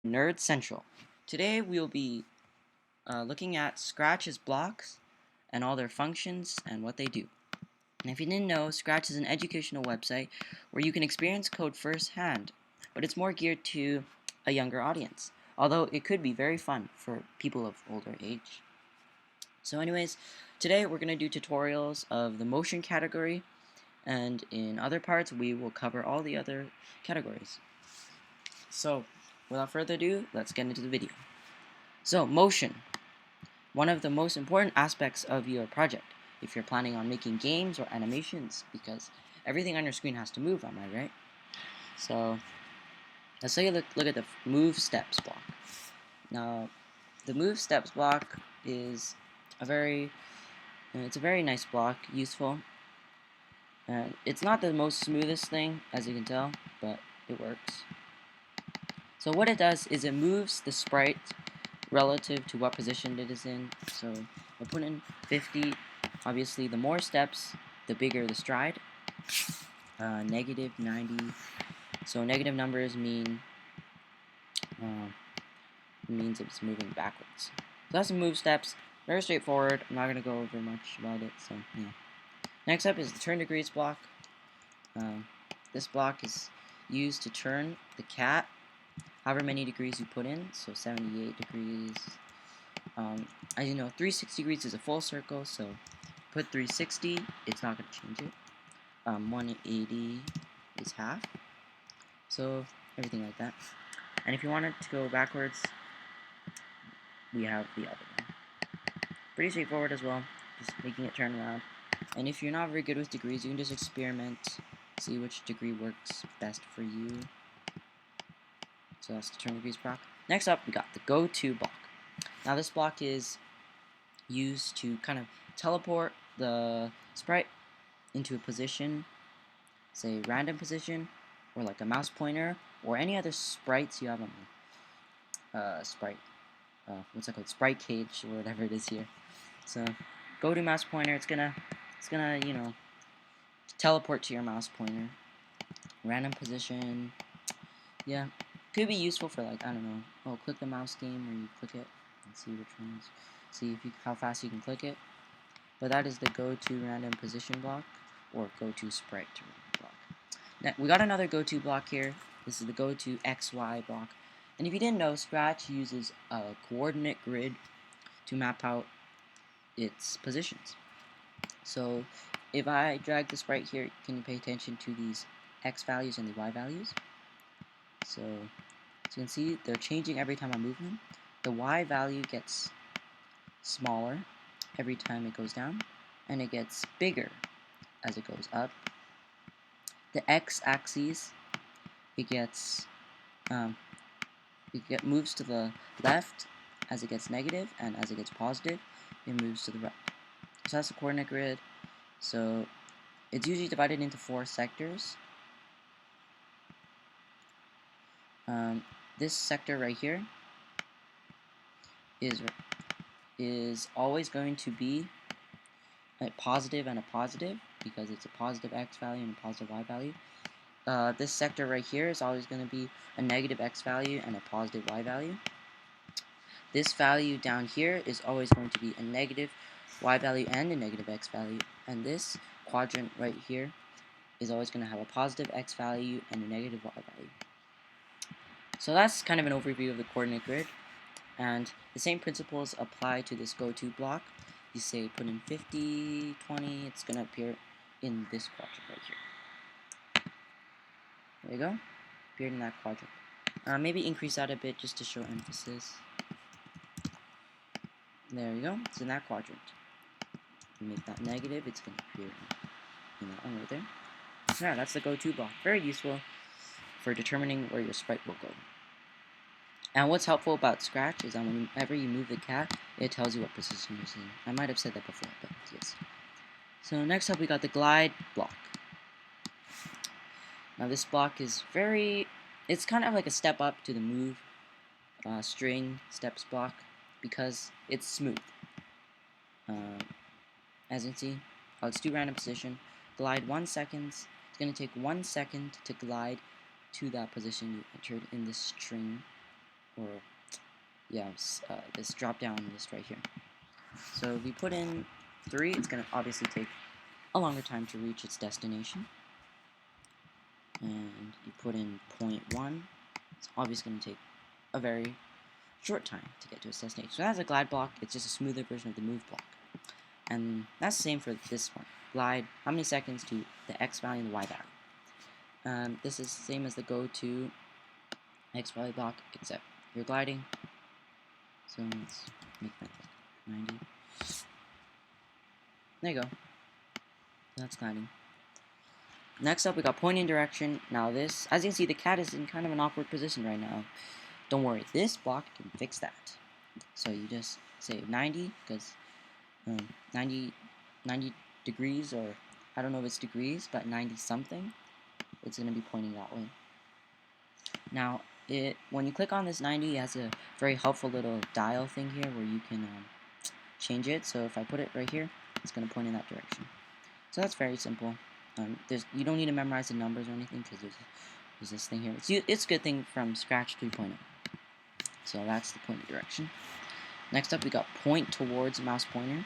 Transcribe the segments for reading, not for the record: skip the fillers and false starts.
Nerd Central. Today we'll be looking at Scratch's blocks and all their functions and what they do. And if you didn't know, Scratch is an educational website where you can experience code firsthand, but it's more geared to a younger audience, although it could be very fun for people of older age. So anyways, today we're going to do tutorials of the motion category, and in other parts we will cover all the other categories. So, without further ado, let's get into the video. So, motion. One of the most important aspects of your project if you're planning on making games or animations, because everything on your screen has to move, am I right? So, let's say you look at the move steps block. Now, the move steps block is it's a very nice block, useful. And it's not the most smoothest thing, as you can tell, but it works. So what it does is it moves the sprite relative to what position it is in. So I put in 50. Obviously, the more steps, the bigger the stride. Negative 90. So negative numbers means it's moving backwards. So that's the move steps. Very straightforward. I'm not going to go over much about it. So yeah. Next up is the turn degrees block. This block is used to turn the cat however many degrees you put in, so 78 degrees. As you know, 360 degrees is a full circle, so put 360, it's not going to change it. 180 is half, so everything like that. And if you want it to go backwards, we have the other one. Pretty straightforward as well, just making it turn around. And if you're not very good with degrees, you can just experiment, see which degree works best for you. So that's the turn degrees block. Next up, we got the go to block. Now this block is used to kind of teleport the sprite into a position, say random position, or like a mouse pointer, or any other sprites you have on the what's that called, sprite cage, or whatever it is here. So go to mouse pointer, it's gonna teleport to your mouse pointer. Random position, yeah. Could be useful for, like, I don't know, click the mouse game where you click it and see which ones, how fast you can click it. But that is the go to random position block, or go to sprite block. Now, we got another go to block here. This is the go to XY block. And if you didn't know, Scratch uses a coordinate grid to map out its positions. So if I drag the sprite here, can you pay attention to these X values and the Y values? So you can see they're changing every time I move them. The Y value gets smaller every time it goes down, and it gets bigger as it goes up. The X-axis, it moves to the left as it gets negative, and as it gets positive, it moves to the right. So that's the coordinate grid. So it's usually divided into 4 sectors. This sector right here is always going to be a positive and a positive, because it's a positive X value and a positive Y value. This sector right here is always going to be a negative X value and a positive Y value. This value down here is always going to be a negative Y value and a negative X value. And this quadrant right here is always going to have a positive X value and a negative Y value. So that's kind of an overview of the coordinate grid. And the same principles apply to this go-to block. You say put in 50, 20, it's going to appear in this quadrant right here. There you go. Appeared in that quadrant. Maybe increase that a bit just to show emphasis. There you go. It's in that quadrant. You make that negative, it's going to appear in that one right there. Yeah, that's the go-to block. Very useful for determining where your sprite will go. And what's helpful about Scratch is that whenever you move the cat, it tells you what position it's in. I might have said that before, but yes. So next up, we got the glide block. Now this block is it's kind of like a step up to the move string steps block, because it's smooth. As you can see, let's do random position. Glide 1 second. It's going to take 1 second to glide to that position you entered in this string or have this drop down list right here. So if we put in 3, it's going to obviously take a longer time to reach its destination. And you put in 0.1, it's obviously going to take a very short time to get to its destination. So that's a glide block, it's just a smoother version of the move block. And that's the same for this one. Glide, how many seconds to the X value and the Y value. This is the same as the go to X value block, except you're gliding. So let's make that 90. There you go. That's gliding. Next up, we got pointing direction. Now this, as you can see, the cat is in kind of an awkward position right now. Don't worry, this block can fix that. So you just say 90, because 90 degrees, or I don't know if it's degrees, but 90 something, it's going to be pointing that way. Now, when you click on this 90, it has a very helpful little dial thing here where you can change it. So if I put it right here, it's going to point in that direction. So that's very simple. You don't need to memorize the numbers or anything because there's this thing here. It's a good thing from Scratch 3.0. So that's the pointer direction. Next up, we got point towards mouse pointer.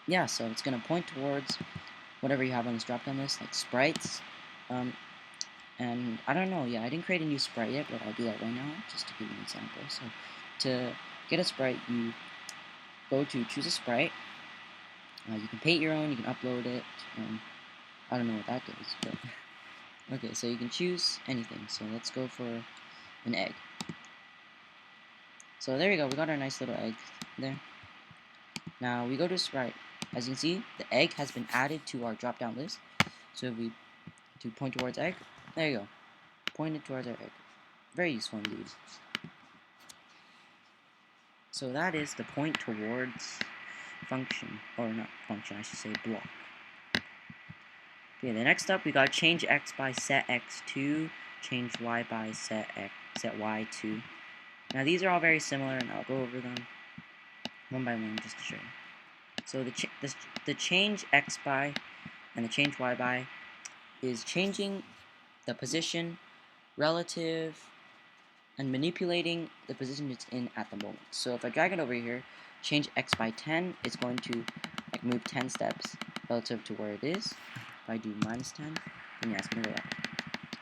Yeah, so it's going to point towards whatever you have on this drop-down list, like sprites. And I don't know, yeah, I didn't create a new sprite yet, but I'll do that right now, just to give you an example. So to get a sprite, you go to choose a sprite. You can paint your own, you can upload it. I don't know what that does, but okay, so you can choose anything. So let's go for an egg. So there you go, we got our nice little egg there. Now we go to sprite. As you can see, the egg has been added to our drop-down list. So if we do point towards egg, there you go, pointed towards our egg. Very useful indeed. So that is the point towards function, or not function, I should say block. Okay, the next up we got change x by set x2, change y by set y2. Now these are all very similar, and I'll go over them one by one just to show you. So the change x by and the change y by is changing the position relative and manipulating the position it's in at the moment. So if I drag it over here, change x by 10, it's going to like move 10 steps relative to where it is. If I do minus 10, then yeah, it's going to go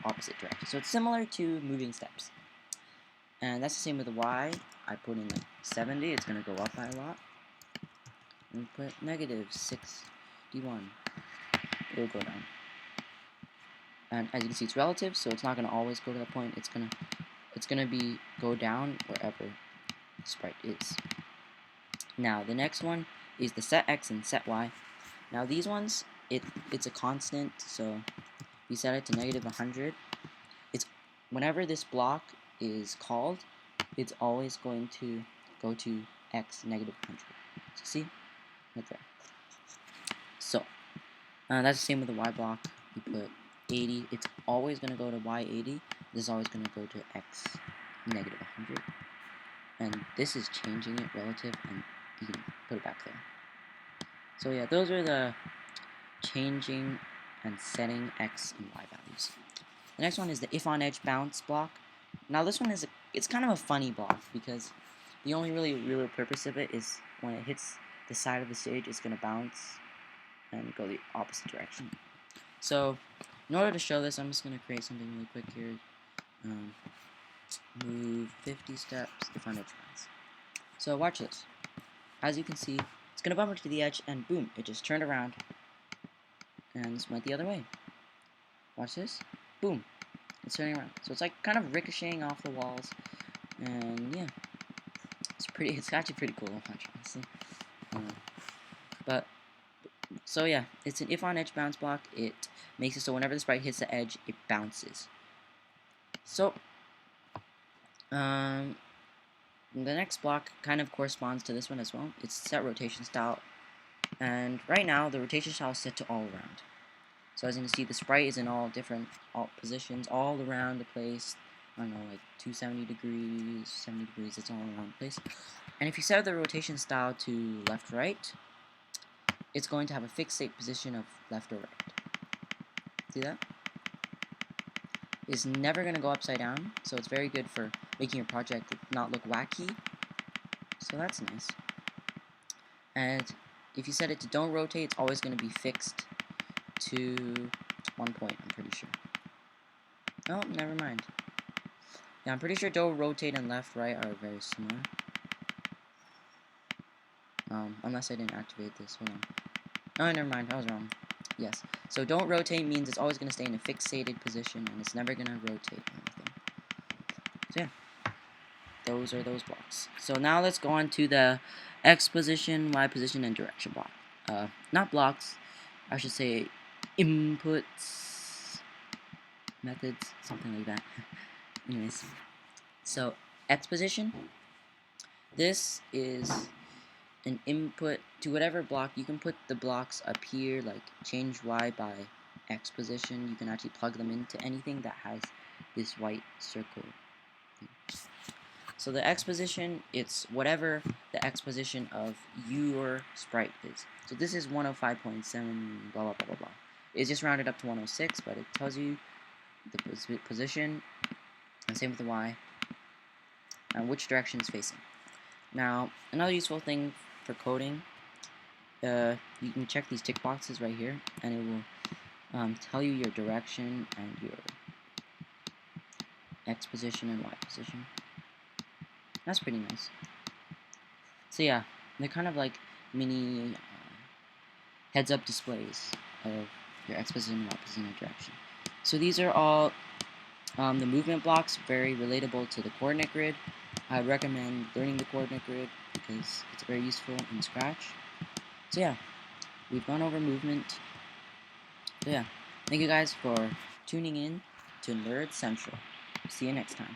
opposite direction. So it's similar to moving steps. And that's the same with the y. I put in like 70, it's going to go up by a lot. And put negative 61, it'll go down. And as you can see, it's relative, so it's not going to always go to that point. It's gonna be go down wherever the sprite is. Now the next one is the set x and set y. Now these ones, it's a constant, so we set it to negative 100. It's whenever this block is called, it's always going to go to x negative 100. So see, right there. So that's the same with the y block. You put 80. It's always going to go to y 80. This is always going to go to x negative 100. And this is changing it relative, and you can put it back there. So yeah, those are the changing and setting x and y values. The next one is the if on edge bounce block. Now this one it's kind of a funny block because the only real purpose of it is when it hits the side of the stage, it's going to bounce and go the opposite direction. So in order to show this, I'm just going to create something really quick here. Move 50 steps if on edge bounce. So watch this. As you can see, it's going to bump into the edge, and boom, it just turned around and this went the other way. Watch this. Boom. It's turning around. So it's like kind of ricocheting off the walls, and yeah, it's actually pretty cool to watch, honestly. But so yeah, it's an if on edge bounce block. It makes it so whenever the sprite hits the edge, it bounces. So the next block kind of corresponds to this one as well. It's set rotation style, and right now the rotation style is set to all around. So as you can see, the sprite is in all different positions, all around the place. I don't know, like 270 degrees, 70 degrees, it's all around the place. And if you set the rotation style to left, right, it's going to have a fixed state position of left or right. See that? is never going to go upside down, so it's very good for making your project not look wacky. So that's nice. And if you set it to don't rotate, it's always going to be fixed to 1 point, I'm pretty sure. Oh, never mind. Yeah, I'm pretty sure don't rotate and left, right are very similar. Unless I didn't activate this. Hold on. Oh, never mind. I was wrong. Yes. So don't rotate means it's always going to stay in a fixated position, and it's never going to rotate or anything. So yeah. Those are those blocks. So now let's go on to the X position, Y position, and direction block. Not blocks. I should say inputs, methods, something like that. Anyways. So X position. This is an input to whatever block. You can put the blocks up here, like change Y by X position. You can actually plug them into anything that has this white circle. So the X position, it's whatever the X position of your sprite is. So this is 105.7, blah, blah, blah, blah, blah. It's just rounded up to 106, but it tells you the position, and same with the Y, and which direction it's facing. Now, another useful thing for coding, you can check these tick boxes right here, and it will tell you your direction and your X position and Y position. That's pretty nice. So yeah, they're kind of like mini heads-up displays of your X position, Y position, and direction. So these are all the movement blocks, very relatable to the coordinate grid. I recommend learning the coordinate grid because it's very useful in Scratch. So yeah, we've gone over movement. So yeah, thank you guys for tuning in to Nerd Central. See you next time.